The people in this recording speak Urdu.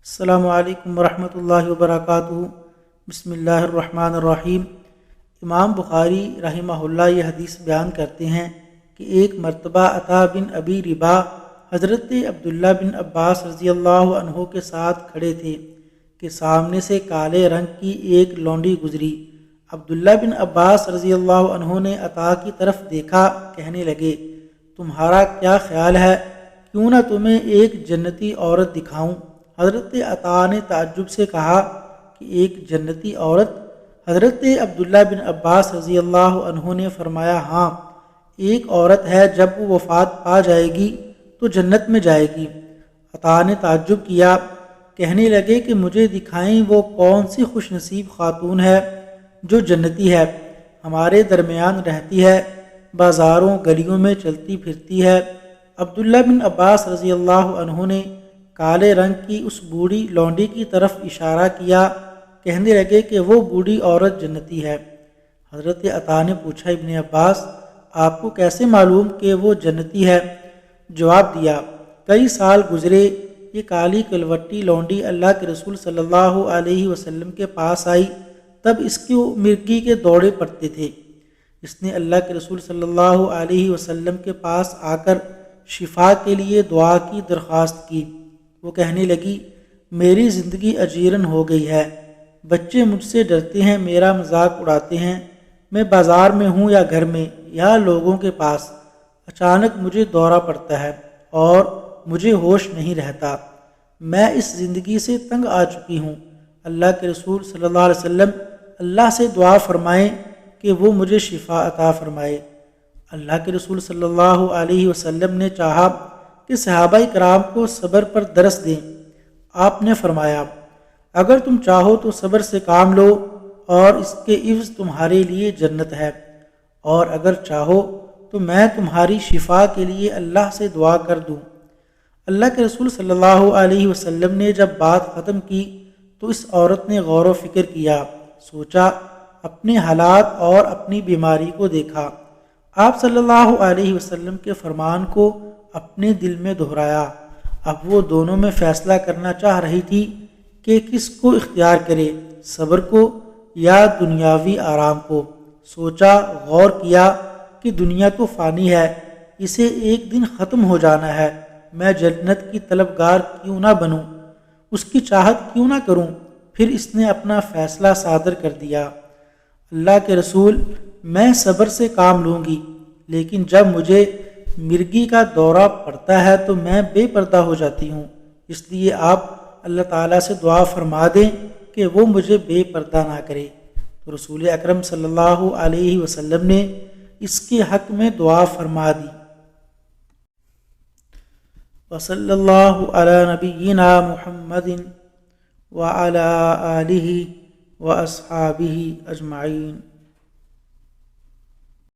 السلام علیکم ورحمۃ اللہ وبرکاتہ۔ بسم اللہ الرحمن الرحیم۔ امام بخاری رحمہ اللہ یہ حدیث بیان کرتے ہیں کہ ایک مرتبہ عطا بن ابی ربا حضرت عبداللہ بن عباس رضی اللہ عنہ کے ساتھ کھڑے تھے کہ سامنے سے کالے رنگ کی ایک لونڈی گزری۔ عبداللہ بن عباس رضی اللہ عنہ نے عطا کی طرف دیکھا، کہنے لگے، تمہارا کیا خیال ہے، کیوں نہ تمہیں ایک جنتی عورت دکھاؤں؟ حضرت عطا نے تعجب سے کہا کہ ایک جنتی عورت؟ حضرت عبداللہ بن عباس رضی اللہ عنہ نے فرمایا، ہاں، ایک عورت ہے، جب وہ وفات پا جائے گی تو جنت میں جائے گی۔ عطا نے تعجب کیا، کہنے لگے کہ مجھے دکھائیں وہ کون سی خوش نصیب خاتون ہے جو جنتی ہے، ہمارے درمیان رہتی ہے، بازاروں گلیوں میں چلتی پھرتی ہے۔ عبداللہ بن عباس رضی اللہ عنہ نے کالے رنگ کی اس بوڑھی لونڈی کی طرف اشارہ کیا، کہنے لگے کہ وہ بوڑھی عورت جنتی ہے۔ حضرت عطا نے پوچھا، ابن عباس، آپ کو کیسے معلوم کہ وہ جنتی ہے؟ جواب دیا، کئی سال گزرے، یہ کالی کلوٹی لونڈی اللہ کے رسول صلی اللہ علیہ وسلم کے پاس آئی، تب اس کو مرگی کے دوڑے پڑتے تھے۔ اس نے اللہ کے رسول صلی اللہ علیہ وسلم کے پاس آ کر شفا کے لیے دعا کی درخواست کی۔ وہ کہنے لگی، میری زندگی اجیرن ہو گئی ہے، بچے مجھ سے ڈرتے ہیں، میرا مذاق اڑاتے ہیں، میں بازار میں ہوں یا گھر میں یا لوگوں کے پاس، اچانک مجھے دورہ پڑتا ہے اور مجھے ہوش نہیں رہتا۔ میں اس زندگی سے تنگ آ چکی ہوں۔ اللہ کے رسول صلی اللہ علیہ وسلم اللہ سے دعا فرمائیں کہ وہ مجھے شفا عطا فرمائے۔ اللہ کے رسول صلی اللہ علیہ وسلم نے چاہا کہ صحابہ کرام کو صبر پر درس دیں۔ آپ نے فرمایا، اگر تم چاہو تو صبر سے کام لو اور اس کے عوض تمہارے لیے جنت ہے، اور اگر چاہو تو میں تمہاری شفا کے لیے اللہ سے دعا کر دوں۔ اللہ کے رسول صلی اللہ علیہ وسلم نے جب بات ختم کی تو اس عورت نے غور و فکر کیا، سوچا، اپنے حالات اور اپنی بیماری کو دیکھا، آپ صلی اللہ علیہ وسلم کے فرمان کو اپنے دل میں دہرایا۔ اب وہ دونوں میں فیصلہ کرنا چاہ رہی تھی کہ کس کو اختیار کرے، صبر کو یا دنیاوی آرام کو۔ سوچا، غور کیا کہ دنیا تو فانی ہے، اسے ایک دن ختم ہو جانا ہے، میں جنت کی طلبگار کیوں نہ بنوں، اس کی چاہت کیوں نہ کروں؟ پھر اس نے اپنا فیصلہ صادر کر دیا، اللہ کے رسول، میں صبر سے کام لوں گی، لیکن جب مجھے مرگی کا دورہ پڑتا ہے تو میں بے پردہ ہو جاتی ہوں، اس لیے آپ اللہ تعالیٰ سے دعا فرما دیں کہ وہ مجھے بے پردہ نہ کرے۔ تو رسول اکرم صلی اللہ علیہ وسلم نے اس کے حق میں دعا فرما دی۔ وصلی اللہ علی نبینا محمد وعلی آلہ واصحابہ اجمعین۔